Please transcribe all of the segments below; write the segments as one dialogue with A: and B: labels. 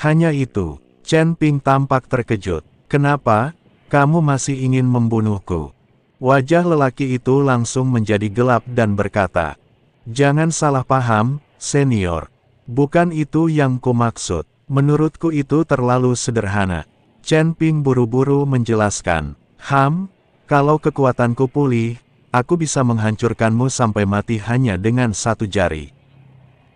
A: Hanya itu, Chen Ping tampak terkejut. Kenapa? Kamu masih ingin membunuhku? Wajah lelaki itu langsung menjadi gelap dan berkata, jangan salah paham, senior. Bukan itu yang kumaksud. Menurutku itu terlalu sederhana. Chen Ping buru-buru menjelaskan. Kalau kekuatanku pulih, aku bisa menghancurkanmu sampai mati hanya dengan satu jari.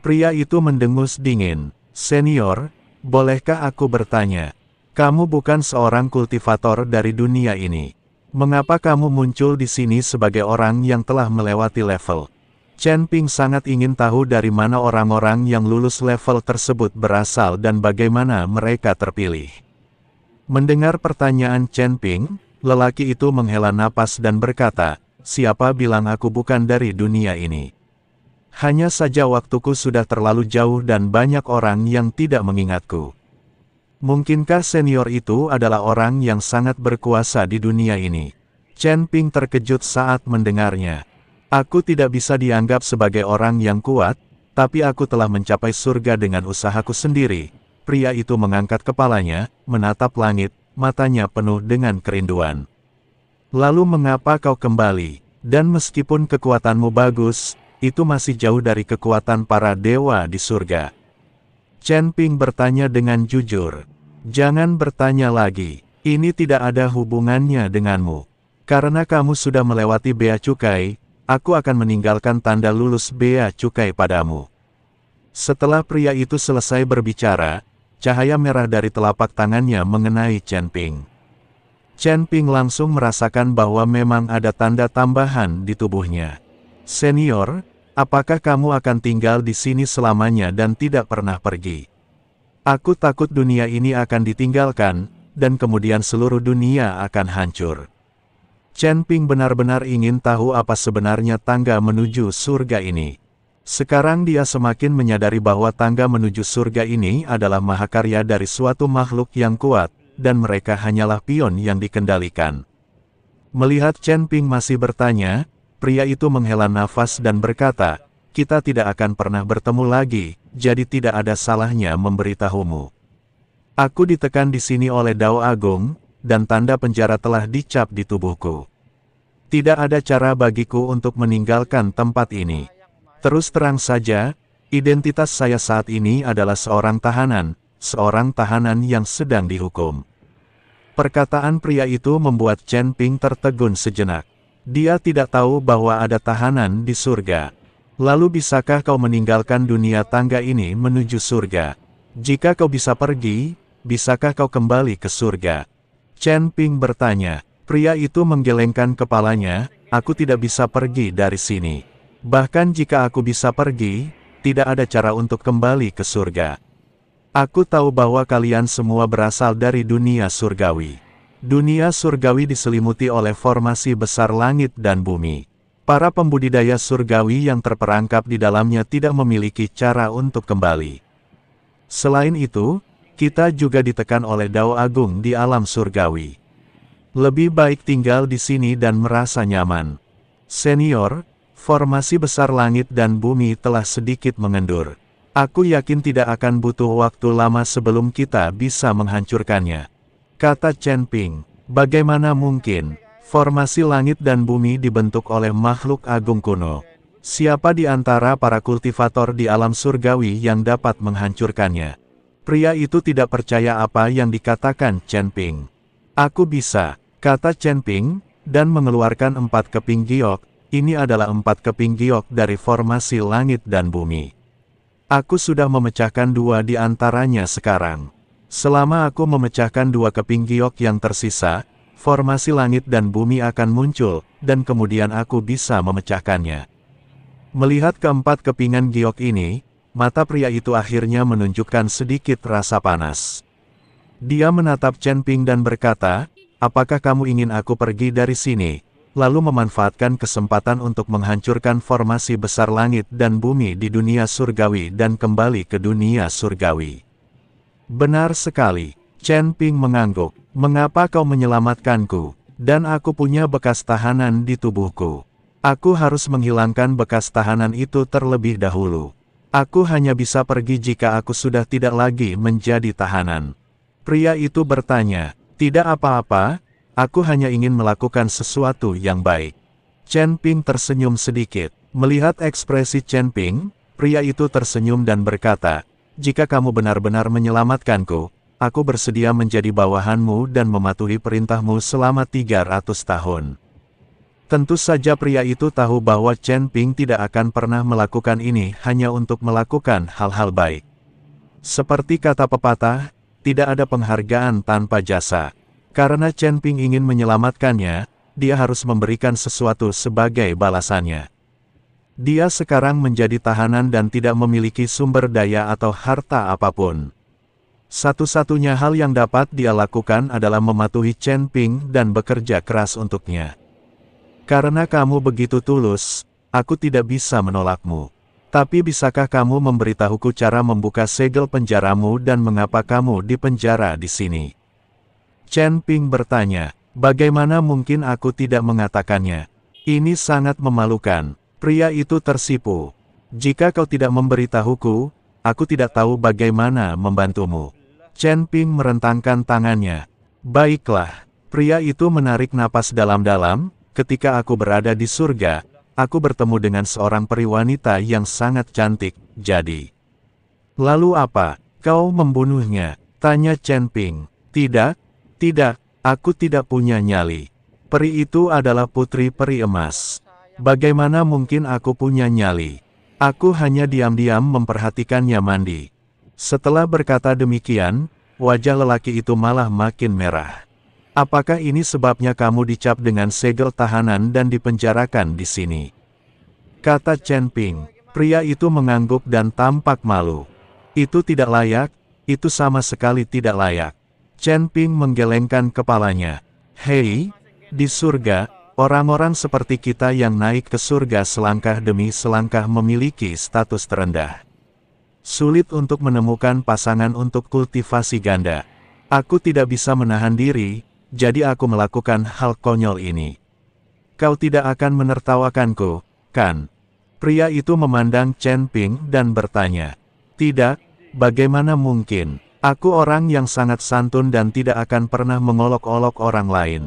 A: Pria itu mendengus dingin. Senior, bolehkah aku bertanya? Kamu bukan seorang kultivator dari dunia ini. Mengapa kamu muncul di sini sebagai orang yang telah melewati level? Chen Ping sangat ingin tahu dari mana orang-orang yang lulus level tersebut berasal dan bagaimana mereka terpilih. Mendengar pertanyaan Chen Ping, lelaki itu menghela napas dan berkata, siapa bilang aku bukan dari dunia ini? Hanya saja waktuku sudah terlalu jauh dan banyak orang yang tidak mengingatku. Mungkinkah senior itu adalah orang yang sangat berkuasa di dunia ini? Chen Ping terkejut saat mendengarnya. Aku tidak bisa dianggap sebagai orang yang kuat, tapi aku telah mencapai surga dengan usahaku sendiri. Pria itu mengangkat kepalanya, menatap langit, matanya penuh dengan kerinduan. Lalu mengapa kau kembali? Dan meskipun kekuatanmu bagus, itu masih jauh dari kekuatan para dewa di surga. Chen Ping bertanya dengan jujur. Jangan bertanya lagi, ini tidak ada hubungannya denganmu. Karena kamu sudah melewati bea cukai, aku akan meninggalkan tanda lulus bea cukai padamu. Setelah pria itu selesai berbicara, cahaya merah dari telapak tangannya mengenai Chen Ping. Chen Ping langsung merasakan bahwa memang ada tanda tambahan di tubuhnya. Senior, apakah kamu akan tinggal di sini selamanya dan tidak pernah pergi? Aku takut dunia ini akan ditinggalkan, dan kemudian seluruh dunia akan hancur. Chen Ping benar-benar ingin tahu apa sebenarnya tangga menuju surga ini. Sekarang dia semakin menyadari bahwa tangga menuju surga ini adalah mahakarya dari suatu makhluk yang kuat, dan mereka hanyalah pion yang dikendalikan. Melihat Chen Ping masih bertanya, pria itu menghela nafas dan berkata, kita tidak akan pernah bertemu lagi, jadi tidak ada salahnya memberitahumu. Aku ditekan di sini oleh Dao Agung, dan tanda penjara telah dicap di tubuhku. Tidak ada cara bagiku untuk meninggalkan tempat ini. Terus terang saja, identitas saya saat ini adalah seorang tahanan yang sedang dihukum. Perkataan pria itu membuat Chen Ping tertegun sejenak. Dia tidak tahu bahwa ada tahanan di surga. Lalu bisakah kau meninggalkan dunia tangga ini menuju surga? Jika kau bisa pergi, bisakah kau kembali ke surga? Chen Ping bertanya. Pria itu menggelengkan kepalanya, aku tidak bisa pergi dari sini. Bahkan jika aku bisa pergi, tidak ada cara untuk kembali ke surga. Aku tahu bahwa kalian semua berasal dari dunia surgawi. Dunia surgawi diselimuti oleh formasi besar langit dan bumi. Para pembudidaya surgawi yang terperangkap di dalamnya tidak memiliki cara untuk kembali. Selain itu, kita juga ditekan oleh Dao Agung di alam surgawi. Lebih baik tinggal di sini dan merasa nyaman. Senior, formasi besar langit dan bumi telah sedikit mengendur. Aku yakin tidak akan butuh waktu lama sebelum kita bisa menghancurkannya. Kata Chen Ping, bagaimana mungkin, formasi langit dan bumi dibentuk oleh makhluk agung kuno. Siapa di antara para kultivator di alam surgawi yang dapat menghancurkannya? Pria itu tidak percaya apa yang dikatakan Chen Ping. Aku bisa, kata Chen Ping, dan mengeluarkan 4 keping giok. Ini adalah 4 keping giok dari formasi langit dan bumi. Aku sudah memecahkan 2 di antaranya sekarang. Selama aku memecahkan 2 keping giok yang tersisa, formasi langit dan bumi akan muncul, dan kemudian aku bisa memecahkannya. Melihat keempat kepingan giok ini, mata pria itu akhirnya menunjukkan sedikit rasa panas. Dia menatap Chen Ping dan berkata, apakah kamu ingin aku pergi dari sini, lalu memanfaatkan kesempatan untuk menghancurkan formasi besar langit dan bumi di dunia surgawi dan kembali ke dunia surgawi? Benar sekali, Chen Ping mengangguk. Mengapa kau menyelamatkanku? Dan aku punya bekas tahanan di tubuhku. Aku harus menghilangkan bekas tahanan itu terlebih dahulu. Aku hanya bisa pergi jika aku sudah tidak lagi menjadi tahanan. Pria itu bertanya, tidak apa-apa, aku hanya ingin melakukan sesuatu yang baik. Chen Ping tersenyum sedikit. Melihat ekspresi Chen Ping, pria itu tersenyum dan berkata, jika kamu benar-benar menyelamatkanku, aku bersedia menjadi bawahanmu dan mematuhi perintahmu selama 300 tahun. Tentu saja pria itu tahu bahwa Chen Ping tidak akan pernah melakukan ini hanya untuk melakukan hal-hal baik. Seperti kata pepatah, tidak ada penghargaan tanpa jasa. Karena Chen Ping ingin menyelamatkannya, dia harus memberikan sesuatu sebagai balasannya. Dia sekarang menjadi tahanan dan tidak memiliki sumber daya atau harta apapun. Satu-satunya hal yang dapat dia lakukan adalah mematuhi Chen Ping dan bekerja keras untuknya. Karena kamu begitu tulus, aku tidak bisa menolakmu. Tapi bisakah kamu memberitahuku cara membuka segel penjaramu dan mengapa kamu dipenjara di sini? Chen Ping bertanya, bagaimana mungkin aku tidak mengatakannya? Ini sangat memalukan. Pria itu tersipu. Jika kau tidak memberitahuku, aku tidak tahu bagaimana membantumu. Chen Ping merentangkan tangannya. Baiklah. Pria itu menarik napas dalam-dalam. Ketika aku berada di surga, aku bertemu dengan seorang peri wanita yang sangat cantik, jadi. Lalu apa? Kau membunuhnya? Tanya Chen Ping. Tidak, aku tidak punya nyali. Peri itu adalah putri peri emas. Bagaimana mungkin aku punya nyali? Aku hanya diam-diam memperhatikannya mandi. Setelah berkata demikian, wajah lelaki itu malah makin merah. Apakah ini sebabnya kamu dicap dengan segel tahanan dan dipenjarakan di sini? Kata Chen Ping. Pria itu mengangguk dan tampak malu. Itu tidak layak, itu sama sekali tidak layak. Chen Ping menggelengkan kepalanya. Hei, di surga, orang-orang seperti kita yang naik ke surga selangkah demi selangkah memiliki status terendah. Sulit untuk menemukan pasangan untuk kultivasi ganda. Aku tidak bisa menahan diri, jadi aku melakukan hal konyol ini. Kau tidak akan menertawakanku, kan? Pria itu memandang Chen Ping dan bertanya. Tidak, bagaimana mungkin? Aku orang yang sangat santun dan tidak akan pernah mengolok-olok orang lain.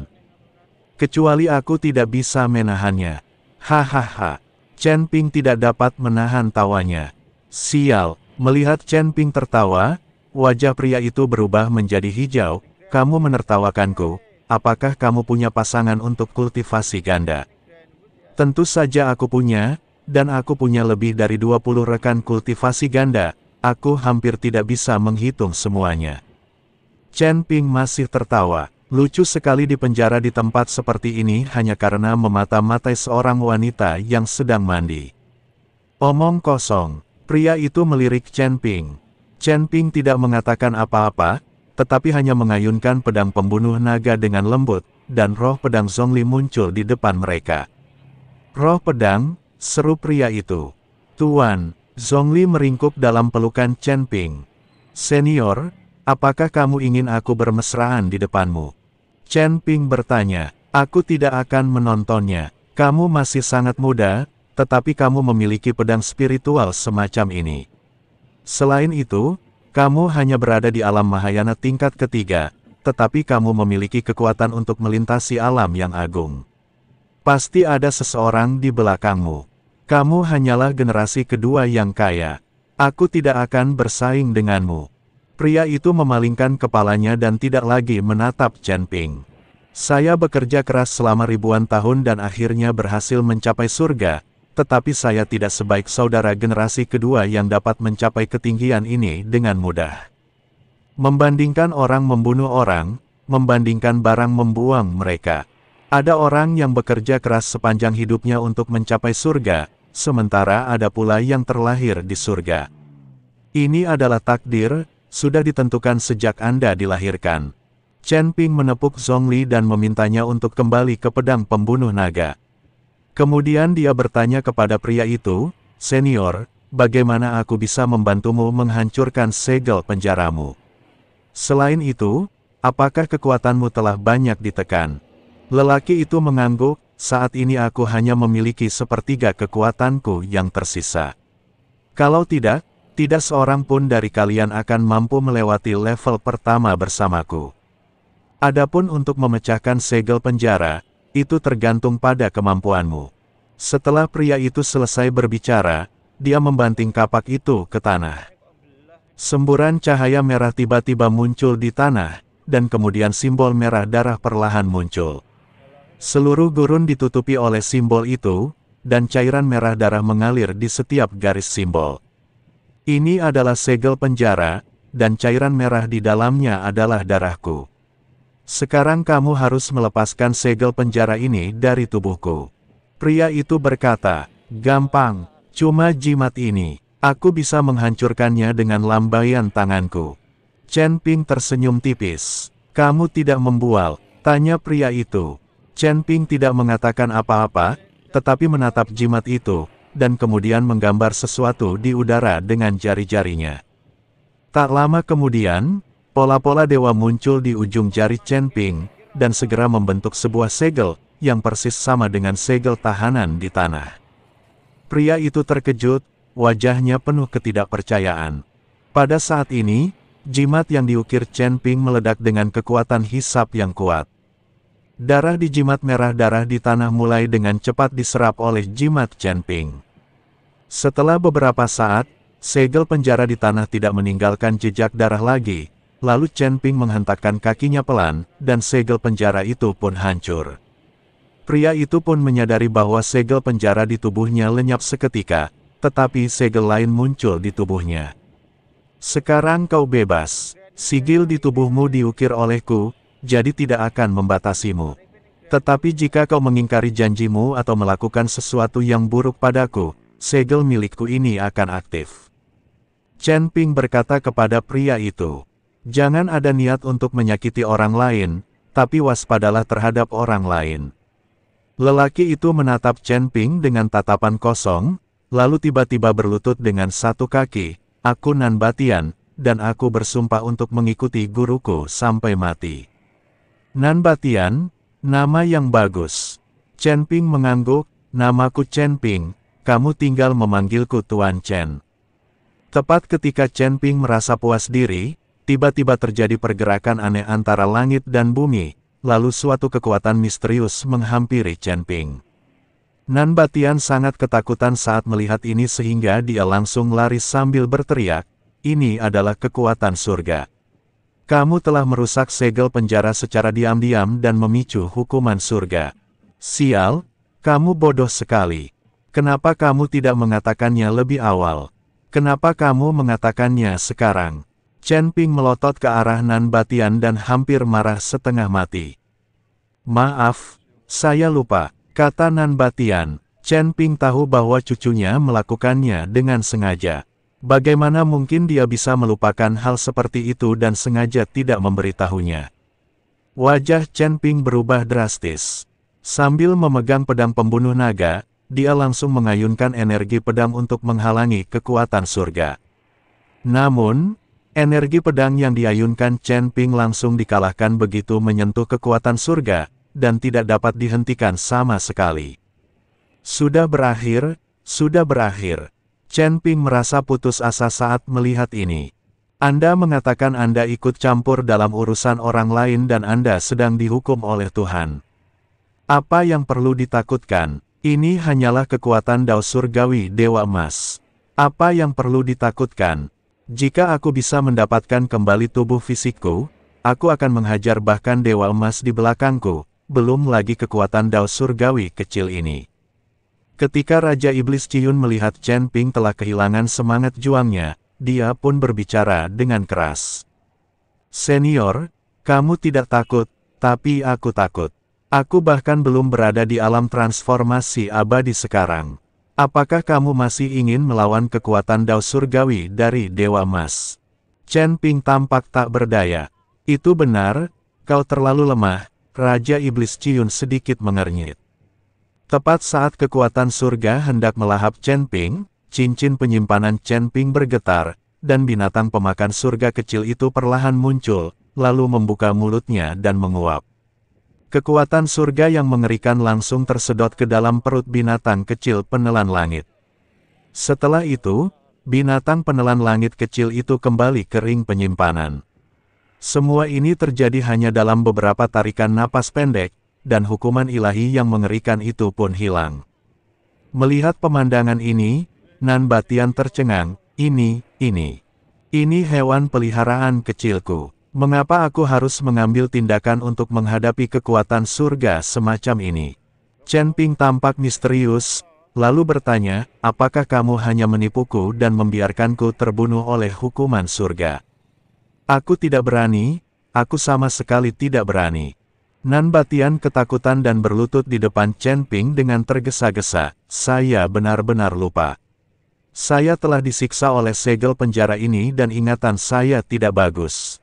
A: Kecuali aku tidak bisa menahannya. Hahaha. Chen Ping tidak dapat menahan tawanya. Sial, melihat Chen Ping tertawa, wajah pria itu berubah menjadi hijau. Kamu menertawakanku, apakah kamu punya pasangan untuk kultivasi ganda? Tentu saja aku punya, dan aku punya lebih dari 20 rekan kultivasi ganda, aku hampir tidak bisa menghitung semuanya. Chen Ping masih tertawa, lucu sekali dipenjara di tempat seperti ini hanya karena memata-matai seorang wanita yang sedang mandi. Omong kosong, pria itu melirik Chen Ping. Chen Ping tidak mengatakan apa-apa, tetapi hanya mengayunkan pedang pembunuh naga dengan lembut, dan roh pedang Zhongli muncul di depan mereka. Roh pedang, seru pria itu. Tuan, Zhongli meringkuk dalam pelukan Chen Ping. Senior, apakah kamu ingin aku bermesraan di depanmu? Chen Ping bertanya, aku tidak akan menontonnya. Kamu masih sangat muda, tetapi kamu memiliki pedang spiritual semacam ini. Selain itu, kamu hanya berada di alam Mahayana tingkat ketiga, tetapi kamu memiliki kekuatan untuk melintasi alam yang agung. Pasti ada seseorang di belakangmu. Kamu hanyalah generasi kedua yang kaya. Aku tidak akan bersaing denganmu. Pria itu memalingkan kepalanya dan tidak lagi menatap Chen Ping. Saya bekerja keras selama ribuan tahun dan akhirnya berhasil mencapai surga. Tetapi saya tidak sebaik saudara generasi kedua yang dapat mencapai ketinggian ini dengan mudah. Membandingkan orang membunuh orang, membandingkan barang membuang mereka. Ada orang yang bekerja keras sepanjang hidupnya untuk mencapai surga, sementara ada pula yang terlahir di surga. Ini adalah takdir, sudah ditentukan sejak Anda dilahirkan. Chen Ping menepuk Zhongli dan memintanya untuk kembali ke pedang pembunuh naga. Kemudian dia bertanya kepada pria itu, Senior, bagaimana aku bisa membantumu menghancurkan segel penjaramu? Selain itu, apakah kekuatanmu telah banyak ditekan? Lelaki itu mengangguk, saat ini aku hanya memiliki sepertiga kekuatanku yang tersisa. Kalau tidak, tidak seorang pun dari kalian akan mampu melewati level pertama bersamaku. Adapun untuk memecahkan segel penjara, itu tergantung pada kemampuanmu. Setelah pria itu selesai berbicara, dia membanting kapak itu ke tanah. Semburan cahaya merah tiba-tiba muncul di tanah, dan kemudian simbol merah darah perlahan muncul. Seluruh gurun ditutupi oleh simbol itu, dan cairan merah darah mengalir di setiap garis simbol. Ini adalah segel penjara, dan cairan merah di dalamnya adalah darahku. Sekarang kamu harus melepaskan segel penjara ini dari tubuhku. Pria itu berkata, gampang, cuma jimat ini. Aku bisa menghancurkannya dengan lambaian tanganku. Chen Ping tersenyum tipis. Kamu tidak membual, tanya pria itu. Chen Ping tidak mengatakan apa-apa, tetapi menatap jimat itu, dan kemudian menggambar sesuatu di udara dengan jari-jarinya. Tak lama kemudian, pola-pola dewa muncul di ujung jari Chen Ping, dan segera membentuk sebuah segel, yang persis sama dengan segel tahanan di tanah. Pria itu terkejut, wajahnya penuh ketidakpercayaan. Pada saat ini, jimat yang diukir Chen Ping meledak dengan kekuatan hisap yang kuat. Darah di jimat merah darah di tanah mulai dengan cepat diserap oleh jimat Chen Ping. Setelah beberapa saat, segel penjara di tanah tidak meninggalkan jejak darah lagi, lalu Chen Ping menghentakkan kakinya pelan, dan segel penjara itu pun hancur. Pria itu pun menyadari bahwa segel penjara di tubuhnya lenyap seketika, tetapi segel lain muncul di tubuhnya. Sekarang kau bebas, sigil di tubuhmu diukir olehku, jadi tidak akan membatasimu. Tetapi jika kau mengingkari janjimu atau melakukan sesuatu yang buruk padaku, segel milikku ini akan aktif. Chen Ping berkata kepada pria itu, jangan ada niat untuk menyakiti orang lain, tapi waspadalah terhadap orang lain. Lelaki itu menatap Chen Ping dengan tatapan kosong, lalu tiba-tiba berlutut dengan satu kaki, aku Nan Batian, dan aku bersumpah untuk mengikuti guruku sampai mati. Nan Batian, nama yang bagus. Chen Ping mengangguk, namaku Chen Ping, kamu tinggal memanggilku Tuan Chen. Tepat ketika Chen Ping merasa puas diri, tiba-tiba terjadi pergerakan aneh antara langit dan bumi, lalu suatu kekuatan misterius menghampiri Chen Ping. Nan Batian sangat ketakutan saat melihat ini sehingga dia langsung lari sambil berteriak, ini adalah kekuatan surga. Kamu telah merusak segel penjara secara diam-diam dan memicu hukuman surga. Sial, kamu bodoh sekali. Kenapa kamu tidak mengatakannya lebih awal? Kenapa kamu mengatakannya sekarang? Chen Ping melotot ke arah Nan Batian dan hampir marah setengah mati. Maaf, saya lupa. Kata Nan Batian, Chen Ping tahu bahwa cucunya melakukannya dengan sengaja. Bagaimana mungkin dia bisa melupakan hal seperti itu dan sengaja tidak memberitahunya? Wajah Chen Ping berubah drastis. Sambil memegang pedang pembunuh naga, dia langsung mengayunkan energi pedang untuk menghalangi kekuatan surga. Namun, energi pedang yang diayunkan Chen Ping langsung dikalahkan begitu menyentuh kekuatan surga, dan tidak dapat dihentikan sama sekali. Sudah berakhir, sudah berakhir. Chen Ping merasa putus asa saat melihat ini. Anda mengatakan Anda ikut campur dalam urusan orang lain dan Anda sedang dihukum oleh Tuhan. Apa yang perlu ditakutkan? Ini hanyalah kekuatan Dao Surgawi Dewa Emas. Apa yang perlu ditakutkan? Jika aku bisa mendapatkan kembali tubuh fisikku, aku akan menghajar bahkan Dewa Emas di belakangku. Belum lagi kekuatan Dao Surgawi kecil ini. Ketika Raja Iblis Ciyun melihat Chen Ping telah kehilangan semangat juangnya, dia pun berbicara dengan keras. Senior, kamu tidak takut, tapi aku takut. Aku bahkan belum berada di alam transformasi abadi sekarang. Apakah kamu masih ingin melawan kekuatan Dao Surgawi dari Dewa Emas? Chen Ping tampak tak berdaya. Itu benar, kau terlalu lemah. Raja Iblis Ciyun sedikit mengernyit. Tepat saat kekuatan surga hendak melahap Chen Ping, cincin penyimpanan Chen Ping bergetar, dan binatang pemakan surga kecil itu perlahan muncul, lalu membuka mulutnya dan menguap. Kekuatan surga yang mengerikan langsung tersedot ke dalam perut binatang kecil penelan langit. Setelah itu, binatang penelan langit kecil itu kembali ke ring penyimpanan. Semua ini terjadi hanya dalam beberapa tarikan napas pendek, dan hukuman ilahi yang mengerikan itu pun hilang. Melihat pemandangan ini, Nan Batian tercengang, ini hewan peliharaan kecilku. Mengapa aku harus mengambil tindakan untuk menghadapi kekuatan surga semacam ini? Chen Ping tampak misterius, lalu bertanya, apakah kamu hanya menipuku dan membiarkanku terbunuh oleh hukuman surga? Aku tidak berani, aku sama sekali tidak berani. Nan Batian ketakutan dan berlutut di depan Chen Ping dengan tergesa-gesa, saya benar-benar lupa. Saya telah disiksa oleh segel penjara ini dan ingatan saya tidak bagus.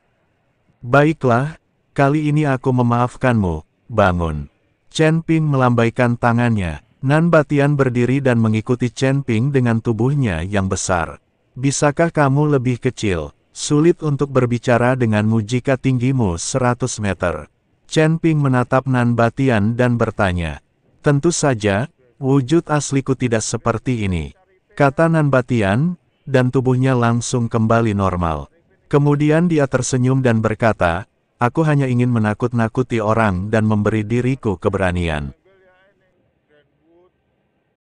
A: Baiklah, kali ini aku memaafkanmu, bangun. Chen Ping melambaikan tangannya. Nan Batian berdiri dan mengikuti Chen Ping dengan tubuhnya yang besar. Bisakah kamu lebih kecil? Sulit untuk berbicara denganmu jika tinggimu 100 meter. Chen Ping menatap Nan Batian dan bertanya. Tentu saja, wujud asliku tidak seperti ini, kata Nan Batian, dan tubuhnya langsung kembali normal. Kemudian dia tersenyum dan berkata, aku hanya ingin menakut-nakuti orang dan memberi diriku keberanian.